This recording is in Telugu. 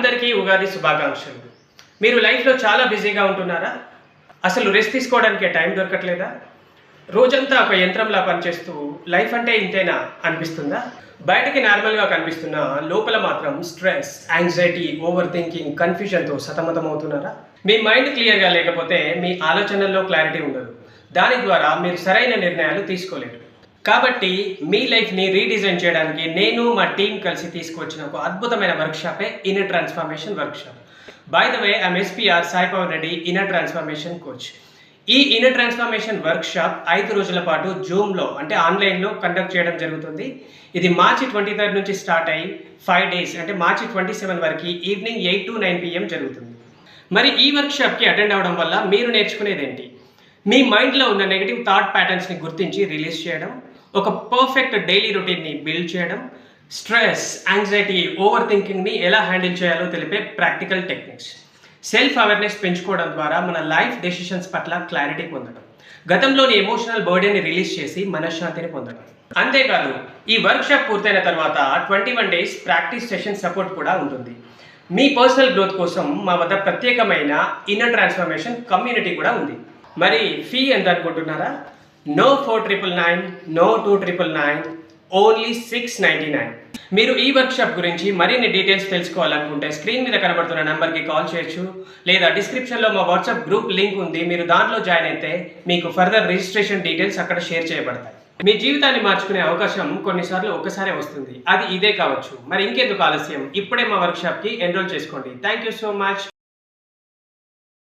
అందరికీ ఉగాది శుభాకాంక్షలు. మీరు లైఫ్లో చాలా బిజీగా ఉంటున్నారా? అసలు రెస్ట్ తీసుకోవడానికి టైం దొరకట్లేదా? రోజంతా ఒక యంత్రంలా పనిచేస్తూ లైఫ్ అంటే ఇంతేనా అనిపిస్తుందా? బయటకి నార్మల్గా కనిపిస్తున్నా లోపల మాత్రం స్ట్రెస్, యాంగ్జైటీ, ఓవర్ థింకింగ్, కన్ఫ్యూజన్తో సతమతం అవుతున్నారా? మీ మైండ్ క్లియర్గా లేకపోతే మీ ఆలోచనల్లో క్లారిటీ ఉండదు. దాని ద్వారా మీరు సరైన నిర్ణయాలు తీసుకోలేరు. కాబట్టి మీ లైఫ్ని రీడిజైన్ చేయడానికి నేను మా టీం కలిసి తీసుకొచ్చిన ఒక అద్భుతమైన వర్క్షాపే inner transformation workshop. By the way I'm SPR Sai Pavan Reddy, inner transformation coach. ఈ ఇన్నర్ ట్రాన్స్ఫర్మేషన్ వర్క్షాప్ 5 రోజుల పాటు జూమ్లో అంటే ఆన్లైన్లో కండక్ట్ చేయడం జరుగుతుంది. ఇది మార్చి 23 నుంచి స్టార్ట్ అయ్యి 5 డేస్ అంటే మార్చి 27 వరకు ఈవినింగ్ 8 to 9 PM జరుగుతుంది. మరి ఈ వర్క్షాప్కి అటెండ్ అవ్వడం వల్ల మీరు నేర్చుకునేది ఏంటి? మీ మైండ్లో ఉన్న నెగిటివ్ థాట్ ప్యాటర్న్స్ని గుర్తించి రిలీజ్ చేయడం, ఒక పర్ఫెక్ట్ డైలీ రొటీన్ని బిల్డ్ చేయడం, స్ట్రెస్, యాంగ్జైటీ, ఓవర్ థింకింగ్ని ఎలా హ్యాండిల్ చేయాలో తెలిపే ప్రాక్టికల్ టెక్నిక్స్, సెల్ఫ్ అవేర్నెస్ పెంచుకోవడం ద్వారా మన లైఫ్ డెసిషన్స్ పట్ల క్లారిటీ పొందడం, గతంలోని ఎమోషనల్ బర్డెన్ని రిలీజ్ చేసి మనశ్శాంతిని పొందడం. అంతేకాదు ఈ వర్క్షాప్ పూర్తయిన తర్వాత 21 డేస్ ప్రాక్టీస్ సెషన్ సపోర్ట్ కూడా ఉంటుంది. మీ పర్సనల్ గ్రోత్ కోసం మా వద్ద ప్రత్యేకమైన ఇన్నర్ ట్రాన్స్ఫర్మేషన్ కమ్యూనిటీ కూడా ఉంది. మరి ఫీ ఎంత అనుకుంటున్నారా? No 4999, no 2999, only 699. మీరు ఈ వర్క్షాప్ గురించి మరిన్ని డీటెయిల్స్ తెలుసుకోవాలనుకుంటే స్క్రీన్ మీద కనబడుతున్న నెంబర్కి కాల్ చేయొచ్చు, లేదా డిస్క్రిప్షన్లో మా వాట్సాప్ గ్రూప్ లింక్ ఉంది. మీరు దాంట్లో జాయిన్ అయితే మీకు ఫర్దర్ రిజిస్ట్రేషన్ డీటెయిల్స్ అక్కడ షేర్ చేయబడతాయి. మీ జీవితాన్ని మార్చుకునే అవకాశం కొన్నిసార్లు ఒక్కసారే వస్తుంది. అది ఇదే కావచ్చు. మరి ఇంకెందుకు ఆలస్యం? ఇప్పుడే మా వర్క్షాప్కి ఎన్రోల్ చేసుకోండి. Thank you so much.